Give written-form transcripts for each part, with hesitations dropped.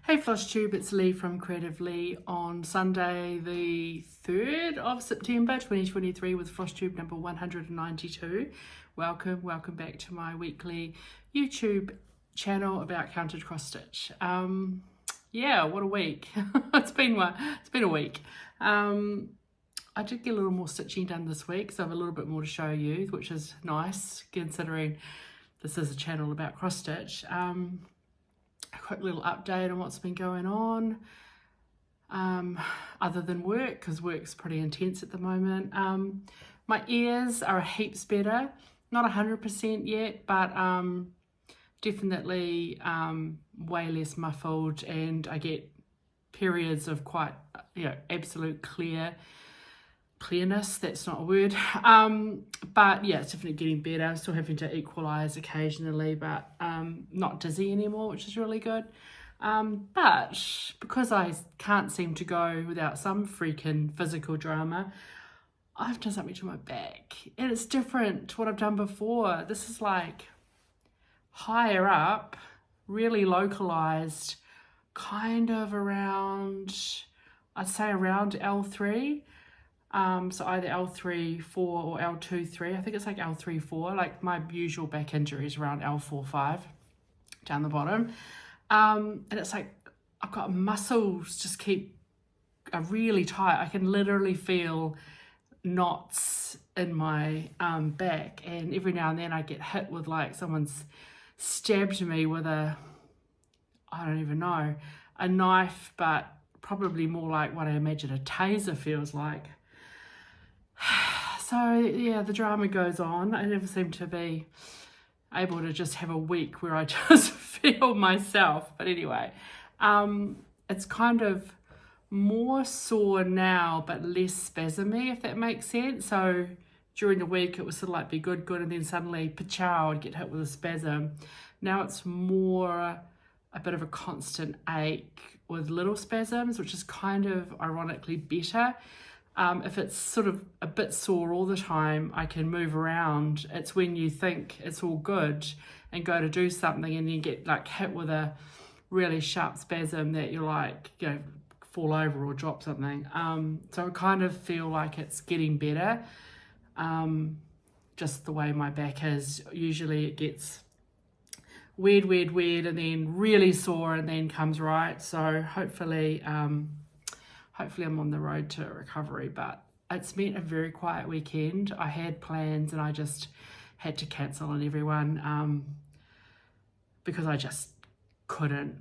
Hey FLOSSTUBE, it's Leigh from Creative Leigh on Sunday the 3rd of September 2023 with FLOSSTUBE number 192. Welcome back to my weekly YouTube channel about counted cross stitch. Yeah, what a week. It's been a week. I did get a little more stitching done this week, so I have a little bit more to show you, which is nice considering this is a channel about cross stitch. A quick little update on what's been going on, other than work, because work's pretty intense at the moment. My ears are heaps better, not 100% yet, but definitely way less muffled, and I get periods of quite, absolute clearness. That's not a word, but yeah, it's definitely getting better. I'm still having to equalize occasionally, but not dizzy anymore, which is really good. But because I can't seem to go without some freaking physical drama, I've done something to my back, and it's different to what I've done before. This is like higher up, really localized, kind of around, I'd say around L3. So either L3, 4 or L2, 3. I think it's like L3, 4. Like my usual back injury is around L4, 5 down the bottom. And it's like I've got muscles just are really tight. I can literally feel knots in my back, and every now and then I get hit with like someone's stabbed me with I don't even know, a knife, but probably more like what I imagine a taser feels like. So yeah, the drama goes on. I never seem to be able to just have a week where I just feel myself. But anyway, it's kind of more sore now, but less spasmy, if that makes sense. So during the week, it was sort of like be good, and then suddenly, pa-chow, I'd get hit with a spasm. Now it's more a bit of a constant ache with little spasms, which is kind of ironically better. If it's sort of a bit sore all the time, I can move around. It's when you think it's all good and go to do something and you get like hit with a really sharp spasm that you're like, fall over or drop something. So I kind of feel like it's getting better. Just the way my back is. Usually it gets weird, and then really sore and then comes right. So hopefully I'm on the road to recovery, but it's been a very quiet weekend. I had plans and I just had to cancel on everyone because I just couldn't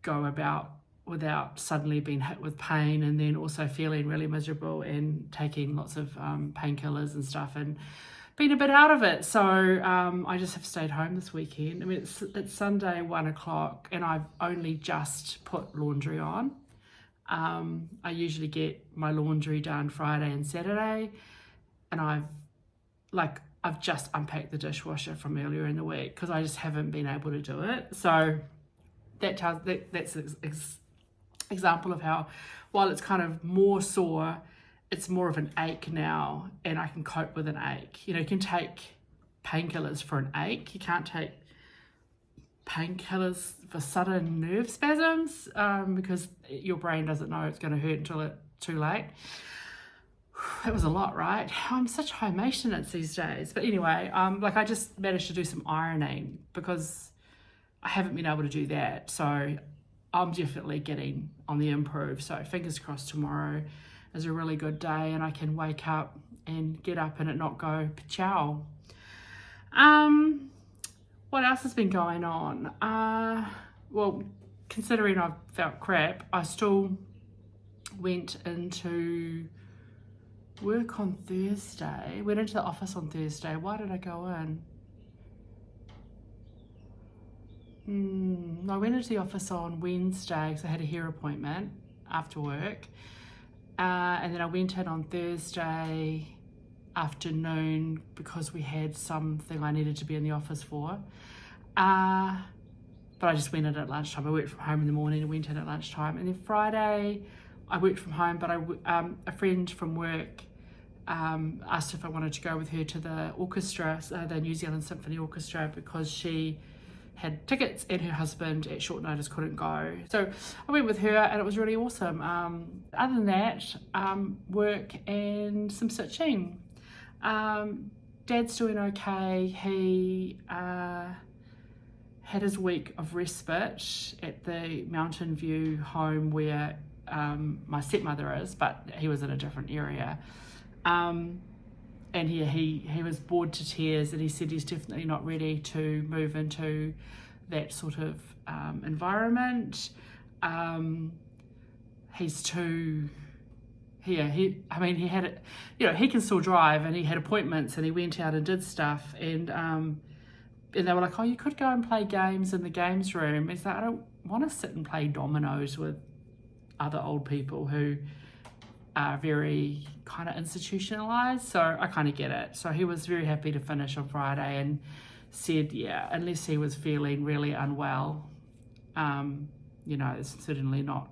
go about without suddenly being hit with pain, and then also feeling really miserable and taking lots of painkillers and stuff and being a bit out of it. So I just have stayed home this weekend. I mean, it's Sunday 1 o'clock and I've only just put laundry on. I usually get my laundry done Friday and Saturday, and I've just unpacked the dishwasher from earlier in the week because I just haven't been able to do it. So that's an example of how, while it's kind of more sore, it's more of an ache now, and I can cope with an ache. You can take painkillers for an ache. You can't take painkillers for sudden nerve spasms because your brain doesn't know it's going to hurt until it's too late. That was a lot, right? I'm such high maintenance these days. But anyway, I just managed to do some ironing because I haven't been able to do that. So I'm definitely getting on the improve. So fingers crossed tomorrow is a really good day and I can wake up and get up and it not go pa-chow. What else has been going on? Well, considering I've felt crap, I still went into work on Thursday. Went into the office on Thursday. Why did I go in? I went into the office on Wednesday because I had a hair appointment after work. And then I went in on Thursday afternoon because we had something I needed to be in the office for. But I just went in at lunchtime. I worked from home in the morning and went in at lunchtime. And then Friday, I worked from home, but a friend from work asked if I wanted to go with her to the orchestra, the New Zealand Symphony Orchestra, because she had tickets, and her husband at short notice couldn't go. So I went with her, and it was really awesome. Other than that, work and some stitching. Dad's doing okay. He had his week of respite at the Mountain View home where my stepmother is, but he was in a different area. And he was bored to tears, and he said he's definitely not ready to move into that sort of environment. He's too, he had it, he can still drive, and he had appointments, and he went out and did stuff, and they were like, oh, you could go and play games in the games room. He's like, I don't want to sit and play dominoes with other old people who are very kind of institutionalized, so I kind of get it. So he was very happy to finish on Friday and said, yeah, unless he was feeling really unwell, it's certainly not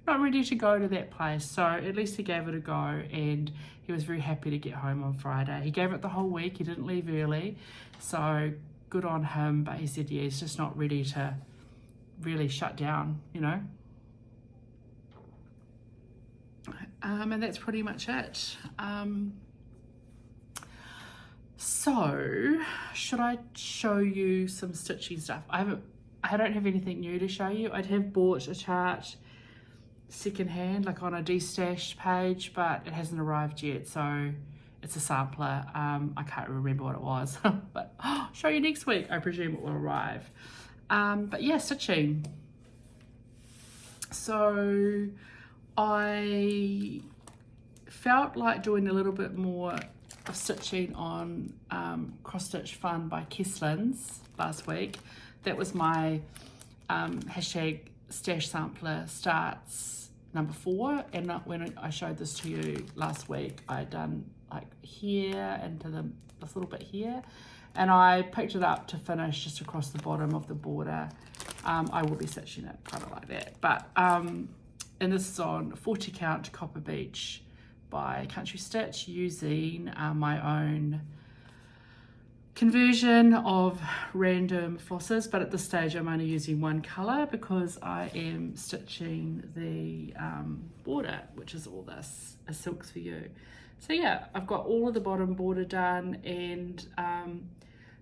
ready to go to that place. So at least he gave it a go, and he was very happy to get home on Friday. He gave it the whole week, he didn't leave early, so good on him. But he said, yeah, he's just not ready to really shut down, and that's pretty much it. So should I show you some stitching stuff? I don't have anything new to show you. I'd have bought a chart secondhand, like on a destashed page, but it hasn't arrived yet, so it's a sampler. I can't remember what it was, but I'll show you next week. I presume it will arrive. But yeah, stitching. So I felt like doing a little bit more of stitching on Cross Stitch Fun by Keslyn's last week. That was my hashtag stash sampler starts number 4, and when I showed this to you last week, I'd done like here into this little bit here, and I picked it up to finish just across the bottom of the border. I will be stitching it kind of like that, but and this is on 40 count Copper Beech by Country Stitch, using my own conversion of random flosses, but at this stage I'm only using one colour because I am stitching the border, which is all this, a Silks for You. So yeah, I've got all of the bottom border done, and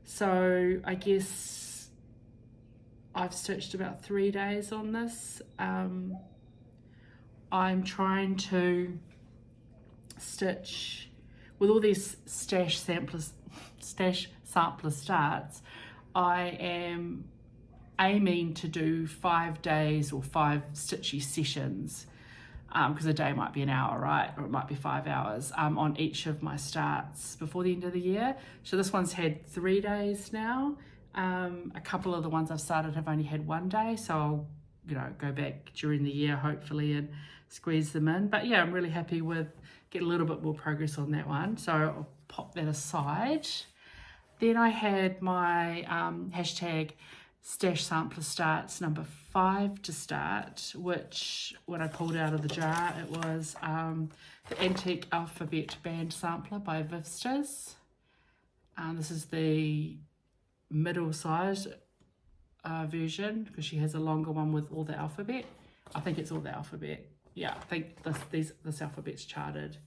so I guess I've stitched about 3 days on this. I'm trying to stitch with all these stash sampler starts. I am aiming to do 5 days or 5 stitchy sessions, because a day might be an hour, right? Or it might be 5 hours on each of my starts before the end of the year. So this one's had 3 days now. A couple of the ones I've started have only had 1 day, so I'll go back during the year hopefully and squeeze them in. But yeah, I'm really happy with getting a little bit more progress on that one, so I'll pop that aside. Then I had my hashtag stash sampler starts number 5 to start, which when I pulled out of the jar, it was the Antique Alphabet Band Sampler by Vivsters. This is the middle size version, because she has a longer one with all the alphabet. I think it's all the alphabet. Yeah, I think this alphabet's charted.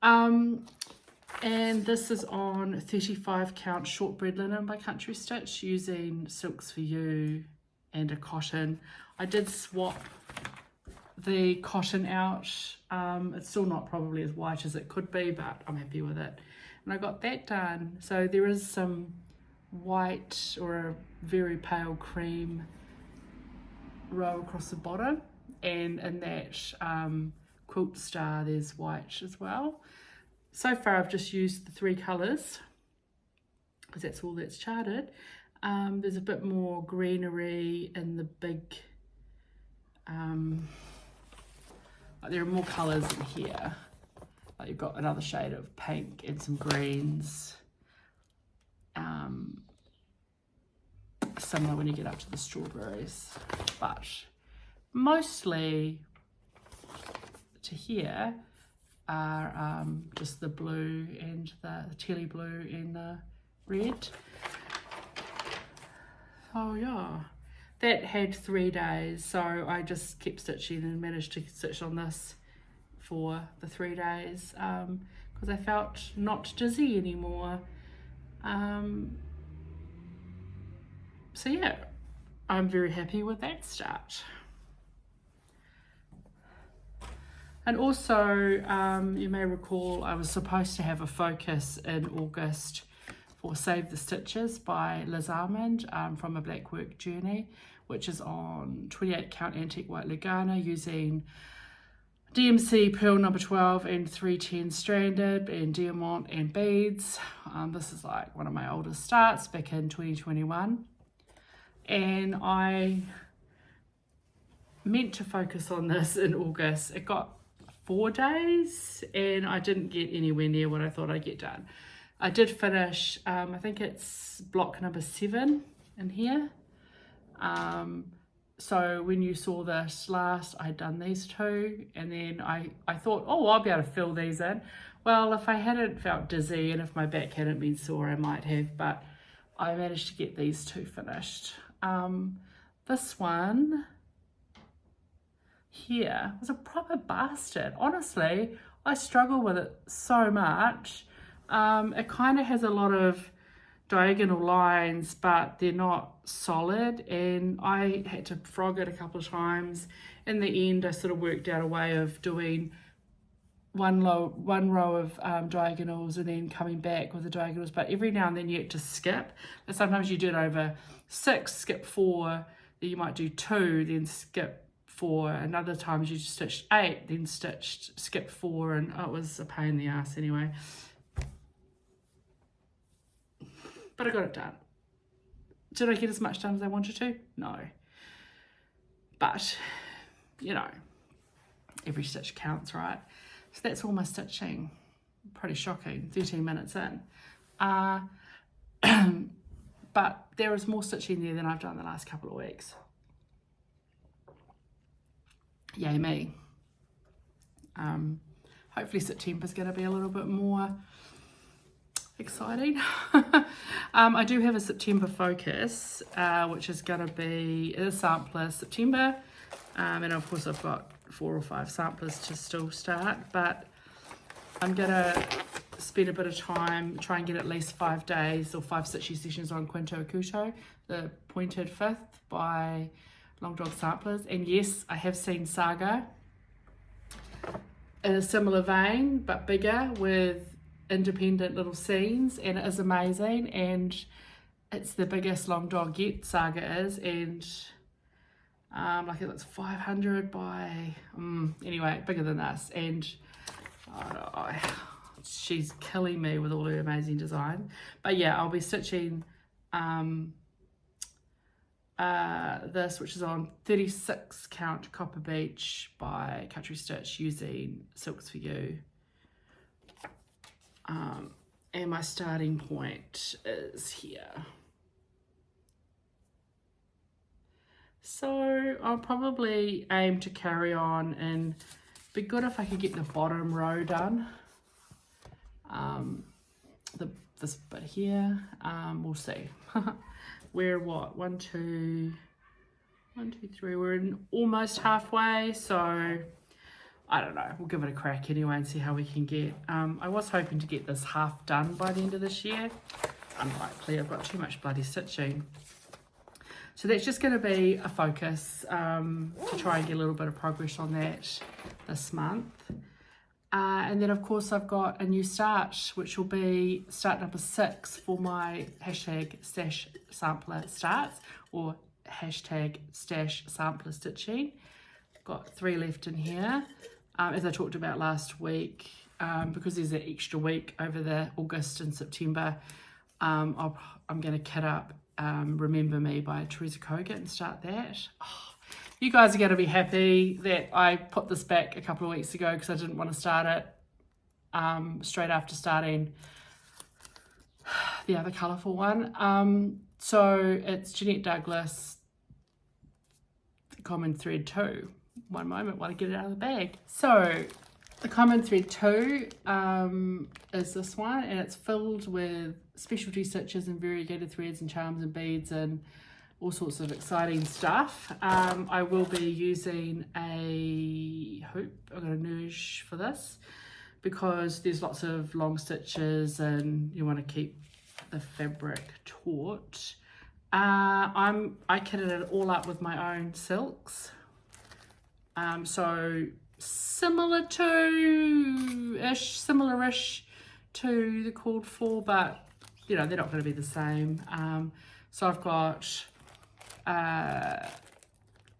And this is on 35 count Shortbread linen by Country Stitch, using Silks for You and a cotton. I did swap the cotton out. It's still not probably as white as it could be, but I'm happy with it. And I got that done. So there is some white or a very pale cream row across the bottom, and in that quilt star there's white as well. So far I've just used the 3 colours because that's all that's charted. There's a bit more greenery in the big, there are more colours in here. Like you've got another shade of pink and some greens. Similar when you get up to the strawberries, but mostly to here are just the blue and the tealy blue and the red. So yeah, that had 3 days, so I just kept stitching and managed to stitch on this for the 3 days because I felt not dizzy anymore. So yeah, I'm very happy with that start. And also, you may recall I was supposed to have a focus in August for Save the Stitches by Diamant from a Blackwork journey, which is on 28 count Antique White Lugana using DMC Pearl number 12 and 310 stranded and Diamant and beads. This is like one of my oldest starts back in 2021. And I meant to focus on this in August. It got 4 days and I didn't get anywhere near what I thought I'd get done. I did finish, I think it's block number 7 in here. So when you saw this last, I'd done these 2, and then I thought, oh, I'll be able to fill these in. Well, if I hadn't felt dizzy and if my back hadn't been sore, I might have, but I managed to get these 2 finished. This one here was a proper bastard. Honestly, I struggle with it so much. It kind of has a lot of diagonal lines, but they're not solid, and I had to frog it a couple of times. In the end, I sort of worked out a way of doing one row of diagonals and then coming back with the diagonals, but every now and then you had to skip, and sometimes you do it over 6, skip 4, then you might do 2, then skip 4, and other times you just stitched 8, then skip 4, and it was a pain in the ass anyway. But I got it done. Did I get as much done as I wanted to? No. But, you know, every stitch counts, right? So that's all my stitching. Pretty shocking, 13 minutes in. But there is more stitching there than I've done the last couple of weeks. Yay me. Hopefully September's going to be a little bit more exciting. I do have a September focus, which is going to be a sampler September, and of course I've got 4 or 5 samplers to still start, but I'm going to spend a bit of time, try and get at least 5 days or 5 stitchy sessions on Quinto Akuto, the pointed 5th by Long Dog Samplers. And yes, I have seen Saga in a similar vein but bigger with independent little scenes, and it is amazing, and it's the biggest Long Dog yet, Saga is, and like it's 500 by anyway, bigger than this, and she's killing me with all her amazing design. But yeah, I'll be stitching this, which is on 36 count Copper Beech by Country Stitch using Silks for You. And my starting point is here. So I'll probably aim to carry on, and be good if I could get the bottom row done. This bit here, we'll see. We're what, 1, 2, 3, we're in almost halfway, so I don't know, we'll give it a crack anyway and see how we can get. I was hoping to get this half done by the end of this year. Unlikely, I've got too much bloody stitching. So that's just going to be a focus to try and get a little bit of progress on that this month. And then of course I've got a new start, which will be start number 6 for my hashtag stash sampler starts, or hashtag stash sampler stitching. Got 3 left in here. As I talked about last week, because there's an extra week over the August and September, I'm going to kit up Remember Me by Teresa Kogut and start that. Oh, you guys are going to be happy that I put this back a couple of weeks ago because I didn't want to start it straight after starting the other colourful one. So it's Jeanette Douglas, Common Thread 2. One moment while I get it out of the bag. So the Common Thread 2 is this one, and it's filled with specialty stitches and variegated threads and charms and beads and all sorts of exciting stuff. I will be using a hoop, I've got a nurse for this, because there's lots of long stitches and you want to keep the fabric taut. I kitted it all up with my own silks. So similar-ish to the called for, but you know, they're not going to be the same. So I've got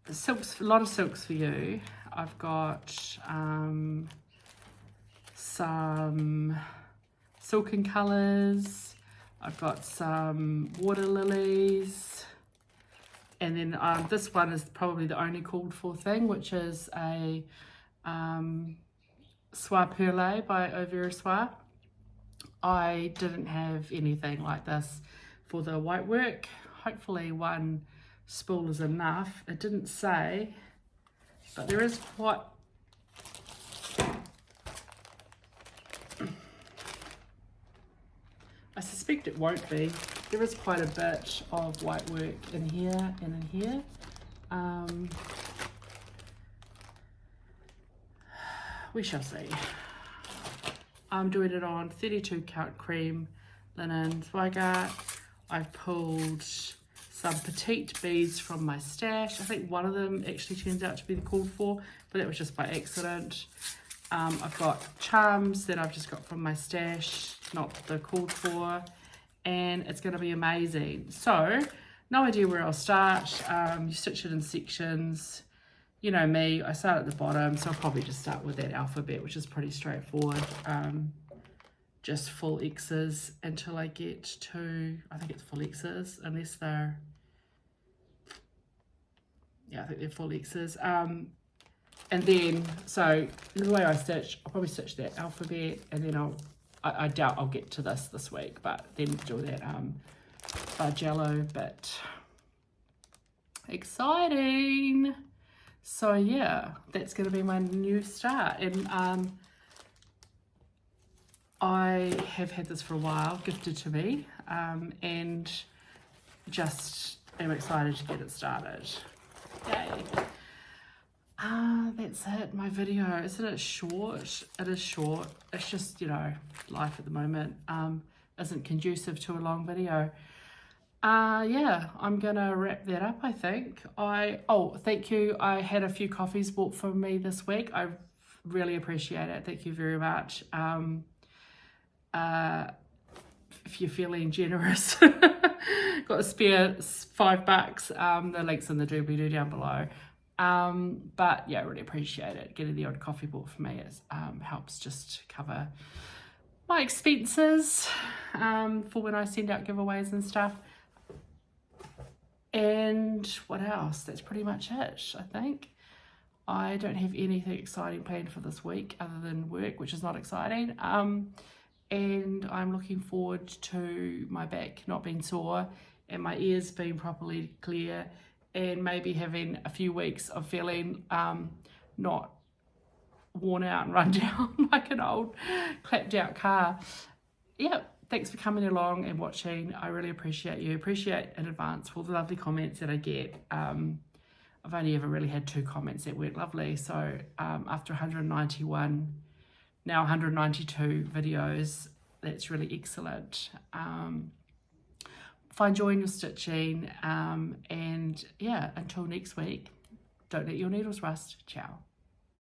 silks, a lot of silks for you. I've got some silken colours. I've got some water lilies. And then this one is probably the only called for thing, which is a Soie Perle by Over Soie. I didn't have anything like this for the white work. Hopefully one spool is enough. It didn't say, but there is quite... I suspect it won't be. There is quite a bit of white work in here and in here. We shall see. I'm doing it on 32 count cream linen swagger. I've pulled some petite beads from my stash. I think one of them actually turned out to be the called for, but that was just by accident. I've got charms that I've just got from my stash, not the called for, and it's going to be amazing. So, no idea where I'll start. You stitch it in sections. You know me, I start at the bottom, so I'll probably just start with that alphabet, which is pretty straightforward. Just full X's until I get to, I think it's full X's, unless they're, yeah, I think they're full X's. And then, so the way I stitch, I'll probably stitch that alphabet, and then I doubt I'll get to this week, but then do that jello bit. Exciting! So yeah, that's going to be my new start, and I have had this for a while, gifted to me, and just am excited to get it started. Yay! That's it, my video. Isn't it short? It is short. It's just, you know, life at the moment isn't conducive to a long video. Yeah, I'm gonna wrap that up, I think. Oh, thank you. I had a few coffees bought for me this week. I really appreciate it. Thank you very much. If you're feeling generous, got a spare $5. The link's in the doobly-doo down below. But yeah, I really appreciate it. Getting the odd coffee bought for me helps just cover my expenses for when I send out giveaways and stuff. And what else? That's pretty much it, I think. I don't have anything exciting planned for this week other than work, which is not exciting. And I'm looking forward to my back not being sore and my ears being properly clear, and maybe having a few weeks of feeling not worn out and run down like an old clapped out car. Yeah, thanks for coming along and watching. I really appreciate you. Appreciate in advance for all the lovely comments that I get. I've only ever really had 2 comments that weren't lovely. So after 191, now 192 videos, that's really excellent. Find joy in your stitching, and yeah, until next week, don't let your needles rust. Ciao.